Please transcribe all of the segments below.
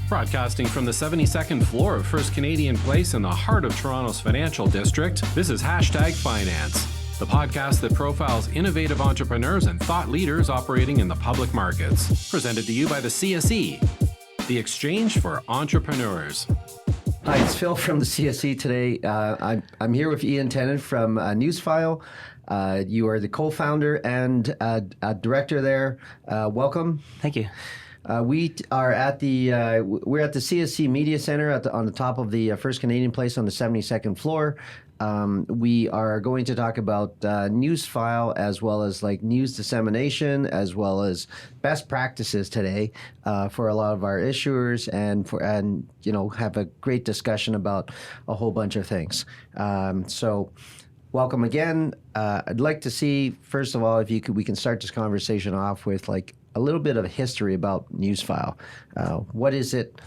Broadcasting from the 72nd floor of First Canadian Place in the heart of Toronto's financial district, this is #Finance, the podcast that profiles innovative entrepreneurs and thought leaders operating in the public markets. Presented to you by the CSE, the Exchange for Entrepreneurs. Hi, it's Phil from the CSE today. I'm here with Ian Tennant from Newsfile. You are the co-founder and director there. Welcome. Thank you. We are at the we're at the CSC Media Center on the top of the First Canadian Place on the 72nd floor. We are going to talk about Newsfile as well as like news dissemination as well as best practices today for a lot of our issuers and have a great discussion about a whole bunch of things. So welcome again. I'd like to see first of all if we can start this conversation off with like a little bit of history about Newsfile. What is it?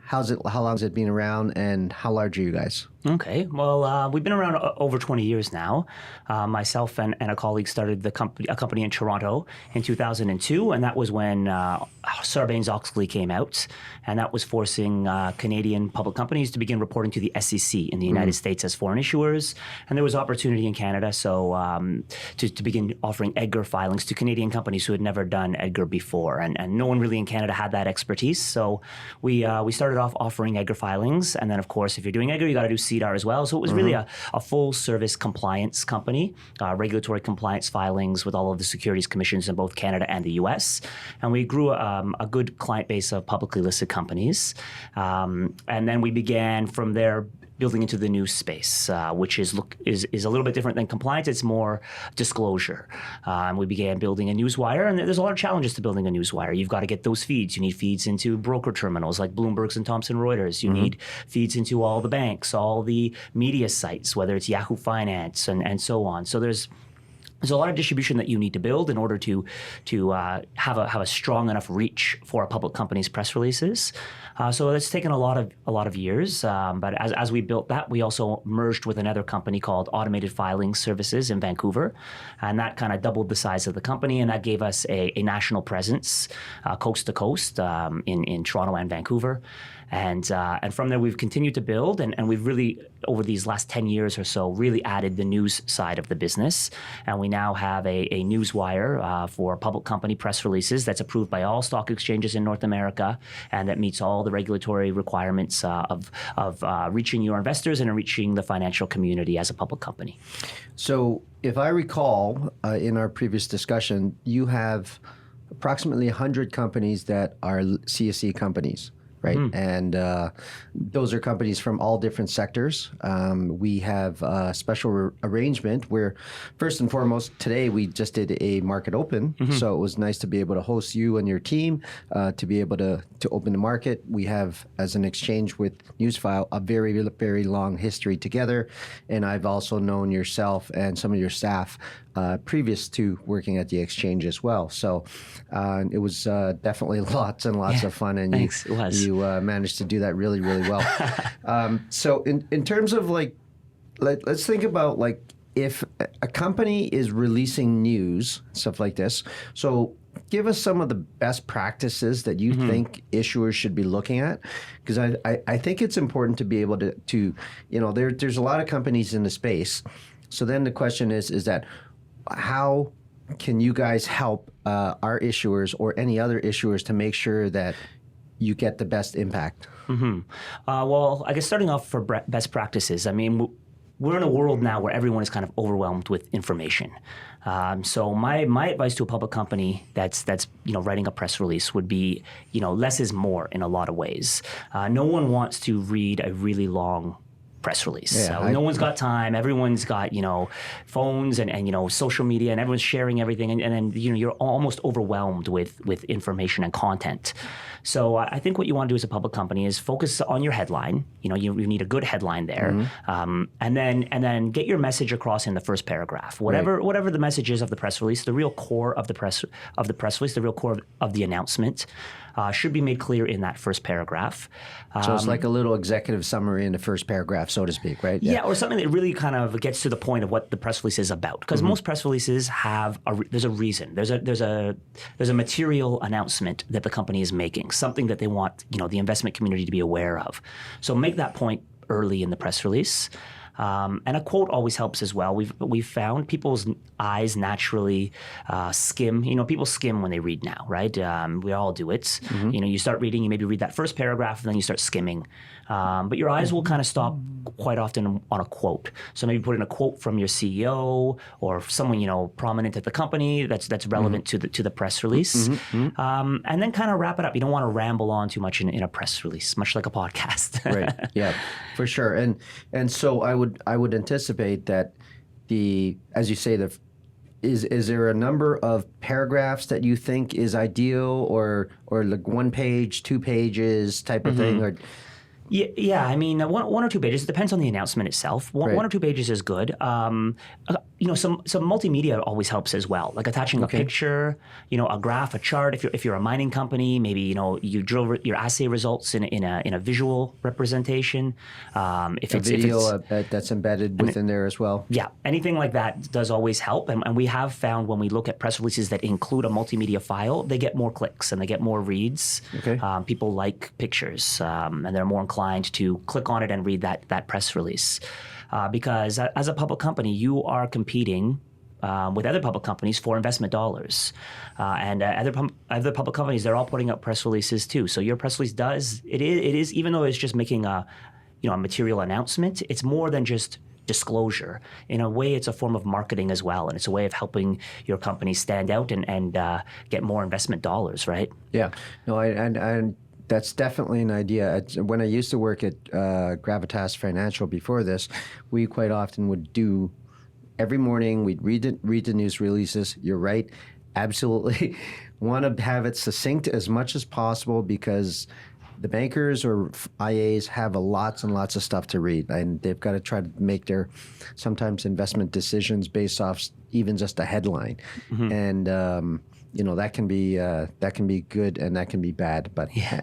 How long has it been around, and how large are you guys? Okay. Well, we've been around over 20 years now. Myself and a colleague started a company in Toronto in 2002, and that was when Sarbanes-Oxley came out, and that was forcing Canadian public companies to begin reporting to the SEC in the United States as foreign issuers. And there was opportunity in Canada, so to begin offering EDGAR filings to Canadian companies who had never done EDGAR before, and no one really in Canada had that expertise. So we started off offering EDGAR filings, and then of course, if you're doing EDGAR, you got to do CDAR as well. So it was really a full-service compliance company, regulatory compliance filings with all of the securities commissions in both Canada and the U.S. And we grew a good client base of publicly listed companies. And then we began from there building into the news space, which is a little bit different than compliance. It's more disclosure. We began building a Newswire, and there's a lot of challenges to building a Newswire. You've got to get those feeds. You need feeds into broker terminals like Bloomberg's and Thomson Reuters. You need feeds into all the banks, all the media sites, whether it's Yahoo Finance and so on. So there's a lot of distribution that you need to build in order to have a strong enough reach for a public company's press releases. So it's taken a lot of years. But as we built that, we also merged with another company called Automated Filing Services in Vancouver, and that kind of doubled the size of the company, and that gave us a national presence, coast to coast, in Toronto and Vancouver. And from there, we've continued to build, and we've really, over these last 10 years or so, really added the news side of the business. And we now have a Newswire for public company press releases that's approved by all stock exchanges in North America, and that meets all the regulatory requirements of reaching your investors and reaching the financial community as a public company. So if I recall in our previous discussion, you have approximately 100 companies that are CSE companies. Right. And those are companies from all different sectors. We have a special arrangement where, first and foremost, today we just did a market open. So it was nice to be able to host you and your team to be able to open the market. We have, as an exchange with Newsfile, a very, very long history together. And I've also known yourself and some of your staff previous to working at the exchange as well. So it was definitely lots and lots of fun. And thanks. It was. You managed to do that really, really well. So in terms of like, let's think about like if a company is releasing news, stuff like this. So give us some of the best practices that you think issuers should be looking at, because I think it's important to be able to there's a lot of companies in the space. So then the question is that how can you guys help our issuers or any other issuers to make sure that you get the best impact? Well, I guess starting off for best practices, I mean, we're in a world now where everyone is kind of overwhelmed with information. So my advice to a public company that's writing a press release would be, less is more in a lot of ways. No one wants to read a really long press release. Yeah, so no one's got time. Everyone's got, phones and social media, and everyone's sharing everything. And then, you're almost overwhelmed with information and content. So I think what you want to do as a public company is focus on your headline. You need a good headline there. And then get your message across in the first paragraph. Whatever the message is of the press release, the real core of the press release, the real core of the announcement. should be made clear in that first paragraph. So it's like a little executive summary in the first paragraph, so to speak, right? Yeah, or something that really kind of gets to the point of what the press release is about. Because most press releases have there's a reason. There's a material announcement that the company is making, something that they want the investment community to be aware of. So make that point early in the press release. And a quote always helps as well. We've found people's eyes naturally skim. People skim when they read now, right? We all do it. You start reading, you maybe read that first paragraph, and then you start skimming. But your eyes will kind of stop quite often on a quote. So maybe put in a quote from your CEO or someone prominent at the company that's relevant to the press release, and then kind of wrap it up. You don't want to ramble on too much in a press release, much like a podcast. Right. Yeah, for sure. And so I would anticipate that as you say, is there a number of paragraphs that you think is ideal, or like 1 page, 2 pages type of thing, or? Yeah. I mean, one or 2 pages. It depends on the announcement itself. One or 2 pages is good. Some multimedia always helps as well, like attaching a picture, a graph, a chart. If you're a mining company, maybe you drill your assay results in a visual representation. If it's video that's embedded within there as well. Yeah, anything like that does always help. And we have found when we look at press releases that include a multimedia file, they get more clicks and they get more reads. Okay. People like pictures, and they're more inclined to click on it and read that press release. Because as a public company, you are competing with other public companies for investment dollars. And other public companies, they're all putting up press releases too. So your press release it is even though it's just making a material announcement, it's more than just disclosure. In a way, it's a form of marketing as well, and it's a way of helping your company stand out and get more investment dollars, right? Yeah. No, and that's definitely an idea. When I used to work at Gravitas Financial before this, we quite often would do every morning. We'd read the news releases. You're right, absolutely. Want to have it succinct as much as possible because the bankers or IAs have lots and lots of stuff to read, and they've got to try to make their sometimes investment decisions based off even just a headline, and that can be good and that can be bad, but yeah.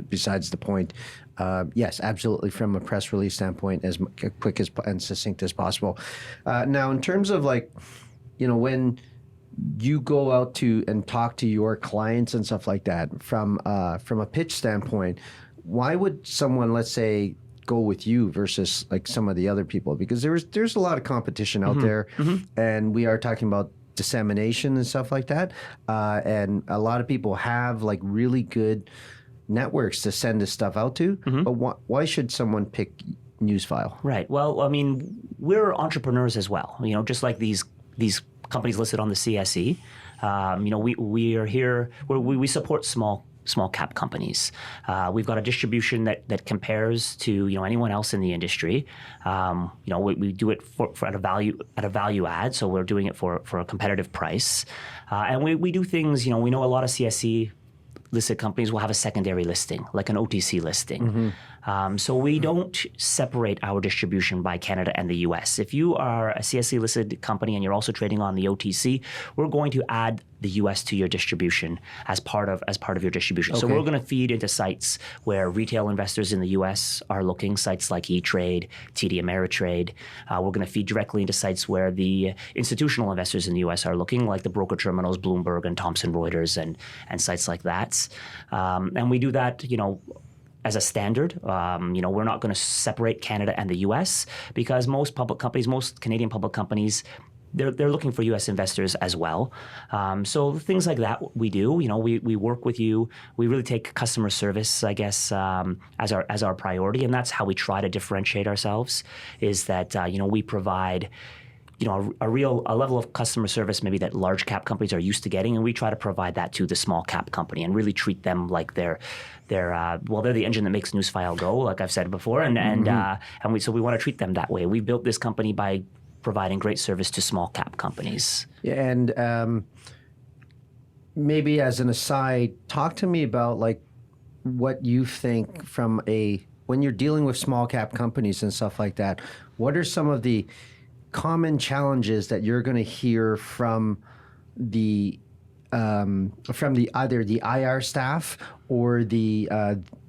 Besides the point, yes, absolutely. From a press release standpoint, as quick and succinct as possible. Now, in terms of when you go out to and talk to your clients and stuff like that, from a pitch standpoint, why would someone, let's say, go with you versus like some of the other people? Because there's a lot of competition out there, and we are talking about dissemination and stuff like that, and a lot of people have like really good networks to send this stuff out to, but why should someone pick Newsfile? Right. Well, I mean, we're entrepreneurs as well. Just like these companies listed on the CSE. We are here. We support small cap companies. We've got a distribution that compares to anyone else in the industry. We do it for at a value add, so we're doing it for a competitive price, and we do things. We know a lot of CSE listed companies will have a secondary listing, like an OTC listing. So we don't separate our distribution by Canada and the US. If you are a CSE listed company and you're also trading on the OTC, we're going to add the US to your distribution as part of your distribution. Okay. So we're going to feed into sites where retail investors in the US are looking, sites like E-Trade, TD Ameritrade. We're going to feed directly into sites where the institutional investors in the US are looking, like the broker terminals, Bloomberg and Thomson Reuters and sites like that. And we do that, as a standard. We're not going to separate Canada and the U.S. because most Canadian public companies, they're looking for U.S. investors as well. So things like that we do. We work with you. We really take customer service, I guess, as our priority, and that's how we try to differentiate ourselves. Is that we provide a level of customer service maybe that large cap companies are used to getting, and we try to provide that to the small cap company and really treat them like they're the engine that makes Newsfile go, like I've said before, and we want to treat them that way. We built this company by providing great service to small cap companies. Yeah, and maybe as an aside, talk to me about like what you think when you're dealing with small cap companies and stuff like that. What are some of the common challenges that you're going to hear from the from either the IR staff or the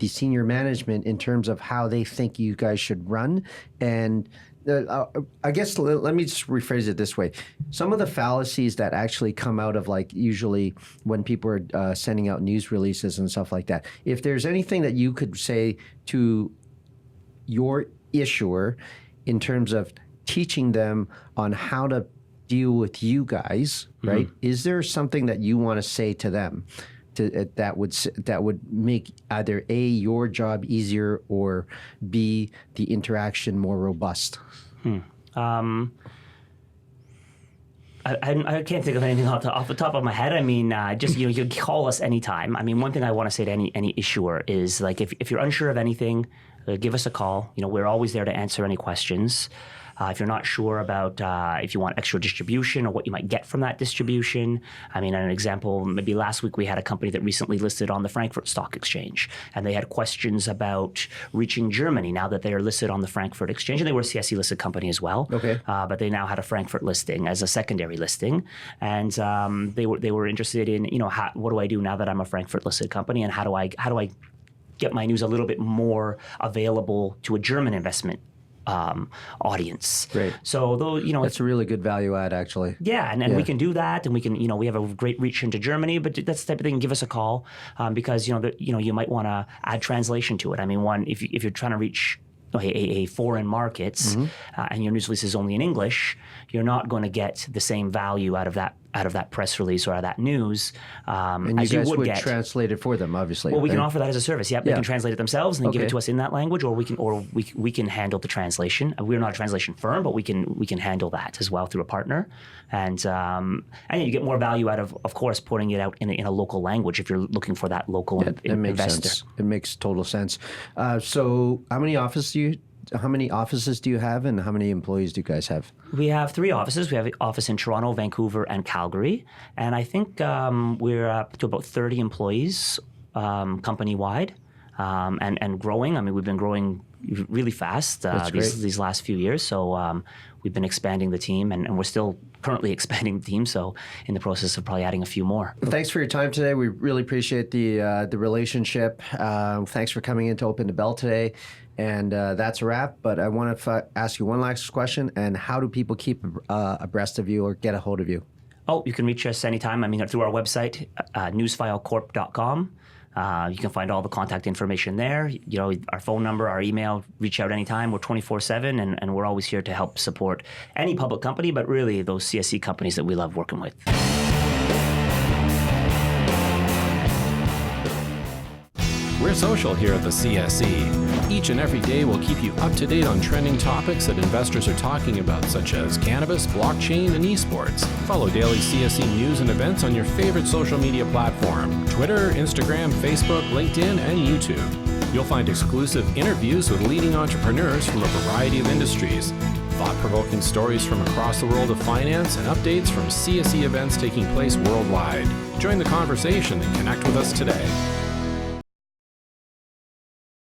senior management in terms of how they think you guys should run. And I guess let me just rephrase it this way. Some of the fallacies that actually come out of like usually when people are sending out news releases and stuff like that, if there's anything that you could say to your issuer in terms of teaching them on how to deal with you guys, right? Is there something that you want to say to them that would make either A, your job easier, or B, the interaction more robust? I can't think of anything off the top of my head. I mean, just you can call us anytime. I mean, one thing I want to say to any issuer is like if you're unsure of anything, give us a call. We're always there to answer any questions. If you're not sure about if you want extra distribution or what you might get from that distribution. I mean, an example, maybe last week we had a company that recently listed on the Frankfurt Stock Exchange, and they had questions about reaching Germany now that they are listed on the Frankfurt Exchange. And they were a CSE listed company as well. Okay. But they now had a Frankfurt listing as a secondary listing. And they were interested in, what do I do now that I'm a Frankfurt listed company, and how do I get my news a little bit more available to a German investment audience. Right. So though, that's a really good value add, actually. Yeah, and we can do that, and we can, we have a great reach into Germany, but that's the type of thing. Give us a call because you might want to add translation to it. I mean, if you're trying to reach a foreign market and your news release is only in English, you're not going to get the same value out of that press release or out of that news and as you guys you would get. translate it for them, obviously. Well, we can offer that as a service. Yep, they can translate it themselves and then give it to us in that language, or we can handle the translation. We're not a translation firm, but we can handle that as well through a partner, and you get more value out of course, putting it out in a local language if you're looking for that local It makes investor. sense. It makes total sense. So, how many offices do you have, and how many employees do you guys have? We have 3 offices. We have an office in Toronto, Vancouver, and Calgary. And I think we're up to about 30 employees company-wide and growing. I mean, we've been growing really fast these last few years. So we've been expanding the team, and we're still currently expanding the team. So in the process of probably adding a few more. Thanks for your time today. We really appreciate the relationship. Thanks for coming in to Open the Bell today. And that's a wrap. But I want to ask you one last question. And how do people keep abreast of you or get a hold of you? Oh, you can reach us anytime. I mean, through our website, newsfilecorp.com. You can find all the contact information there. Our phone number, our email, reach out anytime. We're 24/7, and we're always here to help support any public company, but really those CSE companies that we love working with. We're social here at the CSE. Each and every day we'll keep you up to date on trending topics that investors are talking about, such as cannabis, blockchain, and esports. Follow daily CSE news and events on your favorite social media platform: Twitter, Instagram, Facebook, LinkedIn, and YouTube. You'll find exclusive interviews with leading entrepreneurs from a variety of industries, thought-provoking stories from across the world of finance, and updates from CSE events taking place worldwide. Join the conversation and connect with us today.